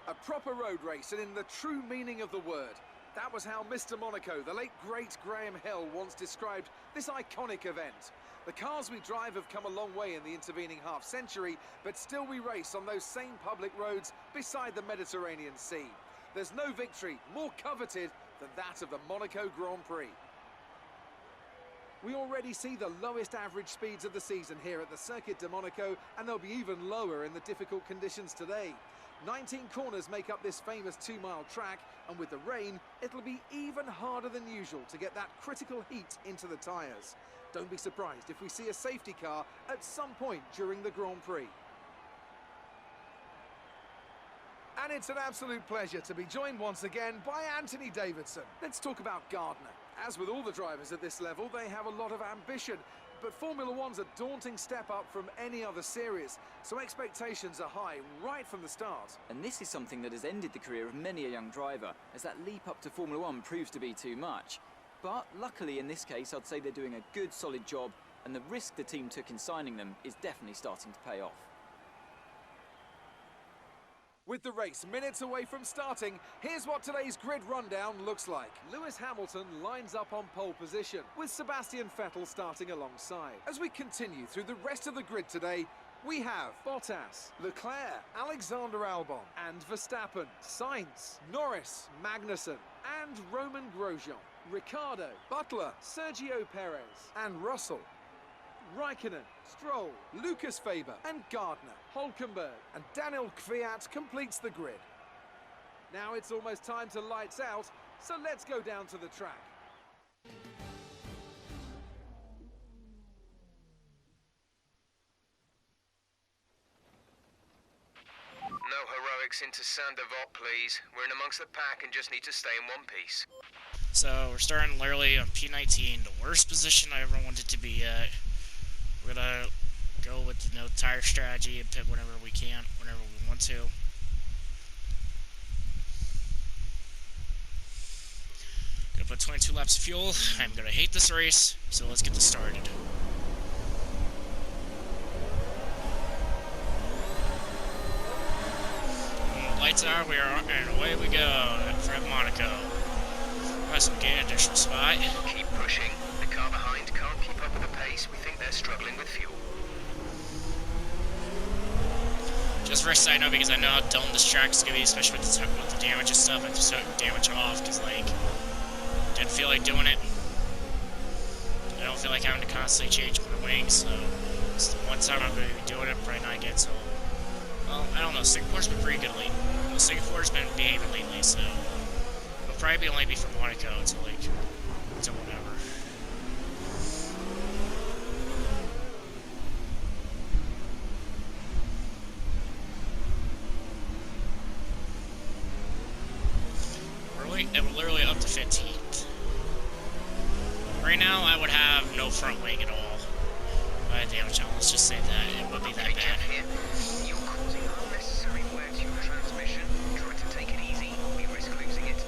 A proper road race, and in the true meaning of the word. That was how Mr. Monaco, the late great Graham Hill, once described this iconic event. The cars we drive have come a long way in the intervening half-century, but still we race on those same public roads beside the Mediterranean Sea. There's no victory more coveted than that of the Monaco Grand Prix. We already see the lowest average speeds of the season here at the Circuit de Monaco, and they'll be even lower in the difficult conditions today. 19 corners make up this famous 2-mile track, and with the rain, it'll be even harder than usual to get that critical heat into the tyres. Don't be surprised if we see a safety car at some point during the Grand Prix. And it's an absolute pleasure to be joined once again by Anthony Davidson. Let's talk about Gardner. As with all the drivers at this level, they have a lot of ambition, but Formula One's a daunting step up from any other series, so expectations are high right from the start. And this is something that has ended the career of many a young driver, as that leap up to Formula One proves to be too much. But luckily in this case, I'd say they're doing a good solid job, and the risk the team took in signing them is definitely starting to pay off. With the race minutes away from starting, here's what today's grid rundown looks like. Lewis Hamilton lines up on pole position, with Sebastian Vettel starting alongside. As we continue through the rest of the grid today, we have Bottas, Leclerc, Alexander Albon, and Verstappen, Sainz, Norris, Magnussen, and Roman Grosjean, Ricciardo, Butler, Sergio Perez, and Russell. Raikkonen, Stroll, Lucas Faber and Gardner, Hülkenberg and Daniel Kvyat completes the grid. Now it's almost time to lights out, so let's go down to the track. No heroics into Saint-Devote, please. We're in amongst the pack and just need to stay in one piece. So we're starting literally on P19, the worst position I ever wanted to be at. We're gonna go with the no tire strategy and pit whenever we can, whenever we want to. Gonna put 22 laps of fuel. I'm gonna hate this race, so let's get this started. Lights out, we are on, and away we go for Monaco. That's a good additional spot. Keep pushing. The car behind can't keep up with the pace. We think they're struggling with fuel. Just for a side note, because I know how dumb this track is going to be, especially with the damage and stuff, I just took damage off, because, like, didn't feel like doing it. I don't feel like having to constantly change my wings, so it's the one time I'm going to be doing it, probably not again, so, well, I don't know, Singapore's been pretty good lately. Well, Singapore's been behaving lately, so it'll probably only be from Monaco until, like, until whatever. We're literally up to 15th. Right now, I would have no front wing at all. Damn, John, let's just say that it would be that bad. Here. You're causing unnecessary wear to your transmission. Try to take it easy. We risk losing it.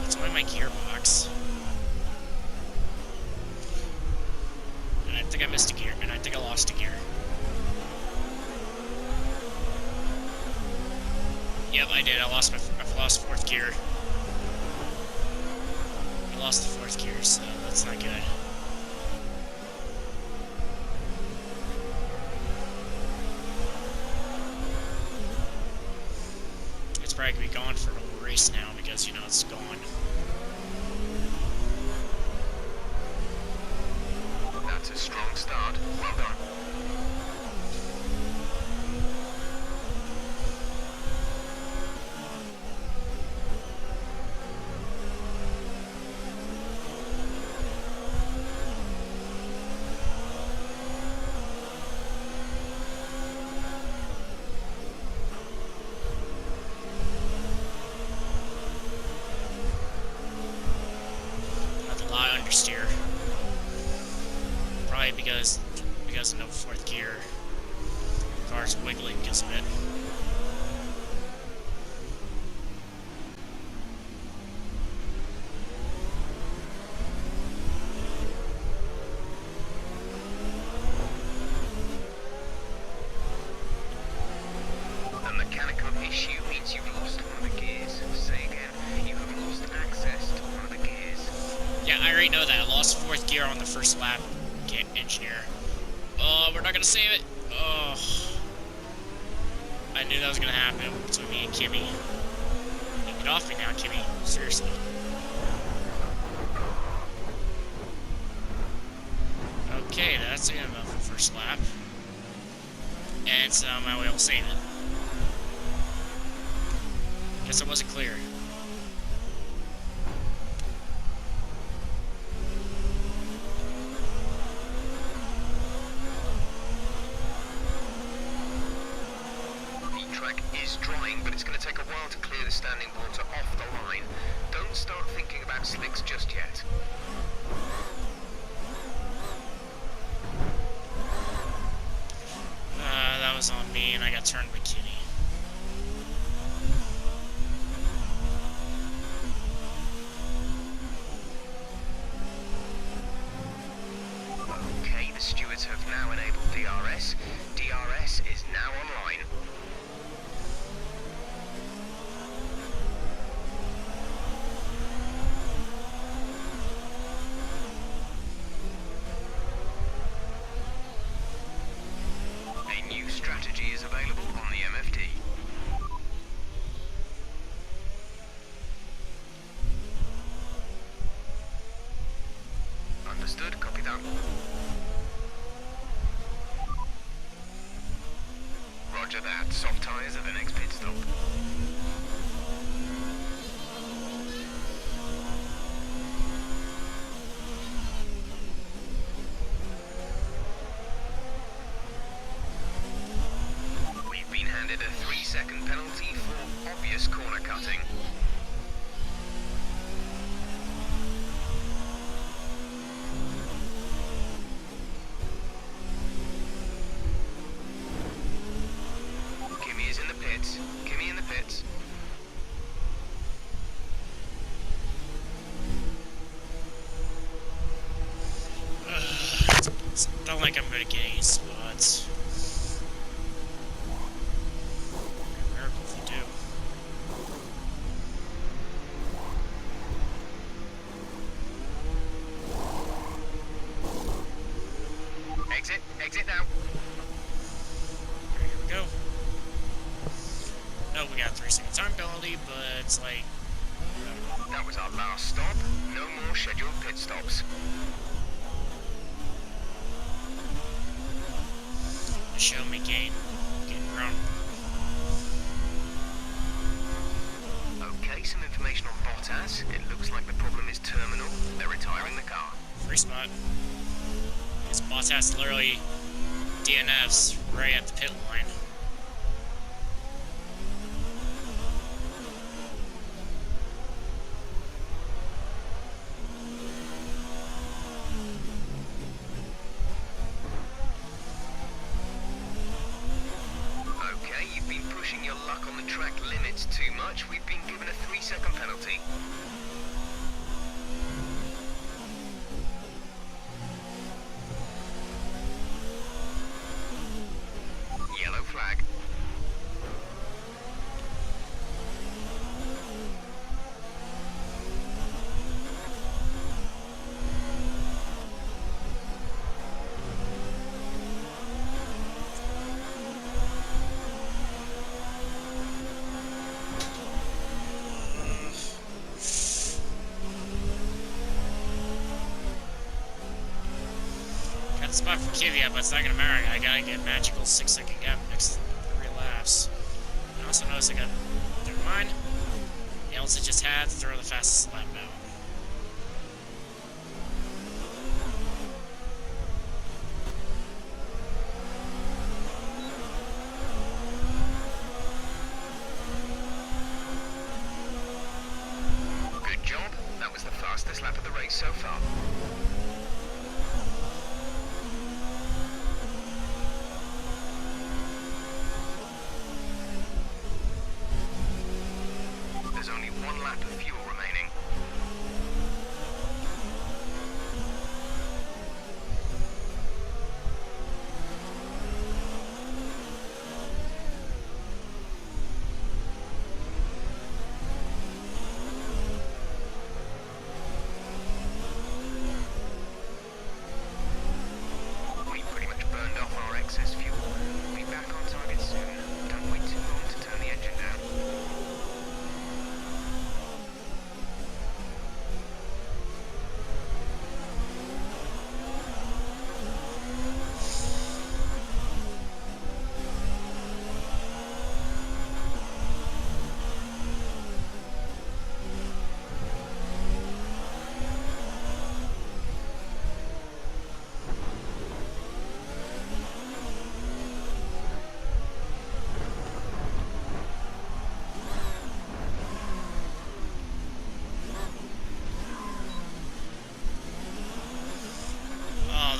It's only my gearbox. And I think I missed a gear, and I think I lost a gear. Yep, I did. I lost fourth gear. I lost the fourth gear, so that's not good. It's probably gonna be gone for the whole race now because, you know, it's gone. That's a strong start. Well done. Understeer. Probably because of no fourth gear. The car's wiggling because of it. A mechanical issue means you've lost already know that. I lost 4th gear on the first lap. Can't engineer. Oh, we're not gonna save it. Oh. I knew that was gonna happen between me and Kimmy. Get off me now, Kimmy. Seriously. Okay, that's the end of the first lap. And somehow we all save it. Guess it wasn't clear. The track is drying, but it's going to take a while to clear the standing water off the line. Don't start thinking about slicks just yet. That was on me, and I got turned by Kitty. Okay, the stewards have now enabled DRS. DRS is now online. A new strategy is available on the MFD. Understood, copy that. Roger that. Soft tyres at the next pit stop. We've been handed a 3-second penalty for obvious corner cutting. Kimmy is in the pits. Kimmy in the pits. Don't like I'm gonna get any spots. Miracle if you do. Exit. Exit now. Here we go. No, we got a 3-second time penalty, but it's like... That was our last stop. No more scheduled pit stops. Show me getting ground. Okay, some information on Bottas. It looks like the problem is terminal. They're retiring the car. Free spot. This Bottas literally DNFs right at the pit line. Okay, you've been pushing your luck on the track limits too much. We've been given a 3-second penalty. Yellow flag. Got the spot for Kvyat, but it's not gonna matter. I gotta get magical 6-second gap next 3 laps. I also noticed I got, never mind. Else I just had to throw the fastest lap out. Good job. That was the fastest lap of the race so far. There's only 1 lap of fuel remaining.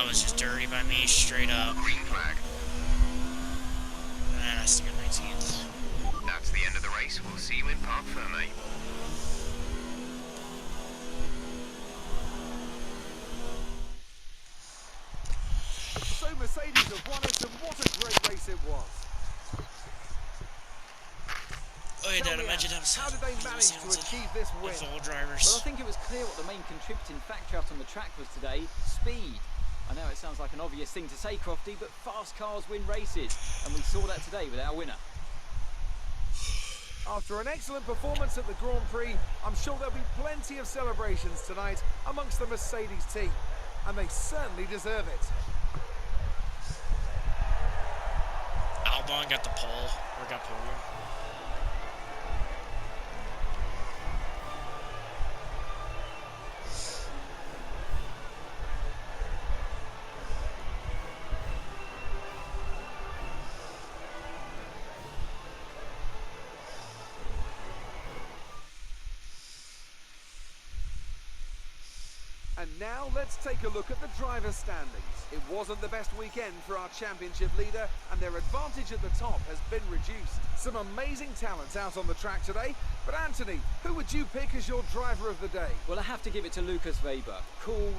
that was just dirty by me, straight up. Green flag. And I still got 19th. That's the end of the race. We'll see you in Parc Fermé. So Mercedes have won it, and what a great race it was. Oh, yeah, Tell Dad, me, imagine how did they manage to achieve this win? with all drivers. Well, I think it was clear what the main contributing factor out on the track was today: speed. I know it sounds like an obvious thing to say, Crofty, but fast cars win races, and we saw that today with our winner. After an excellent performance at the Grand Prix, I'm sure there'll be plenty of celebrations tonight amongst the Mercedes team, and they certainly deserve it. Albon got the pole, or got podium. And now let's take a look at the driver's standings. It wasn't the best weekend for our championship leader, and their advantage at the top has been reduced. Some amazing talents out on the track today, but Anthony, who would you pick as your driver of the day? Well, I have to give it to Lucas Weber. Cool.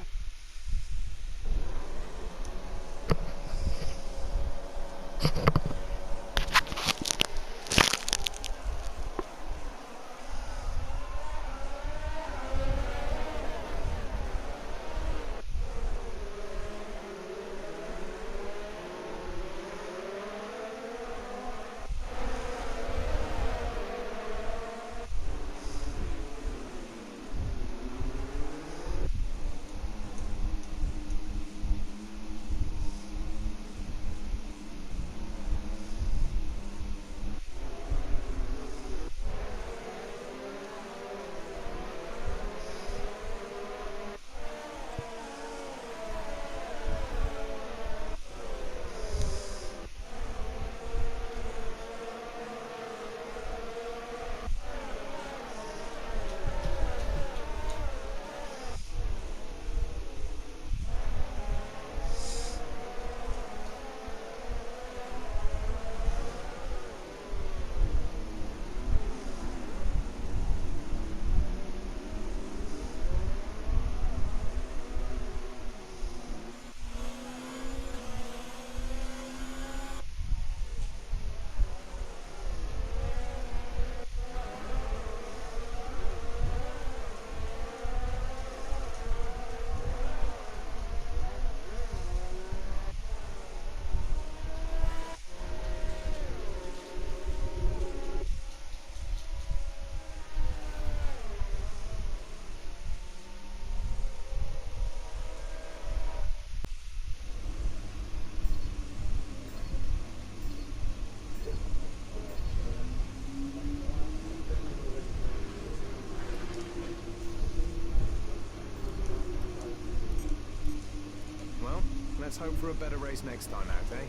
Let's hope for a better race next time out, eh?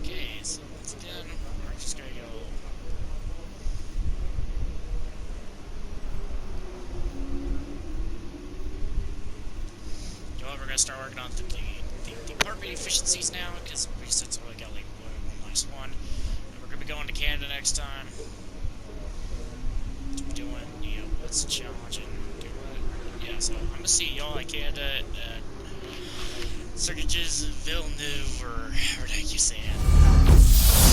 Okay, so once again, we're just gonna go. You know what, we're gonna start working on the carpet efficiencies now, because we just only got like -1. And we're gonna be going to Canada next time. Doing, what's challenging. Yeah, so I'm gonna see y'all at Canada at Circuits Villeneuve, or however the heck you say it.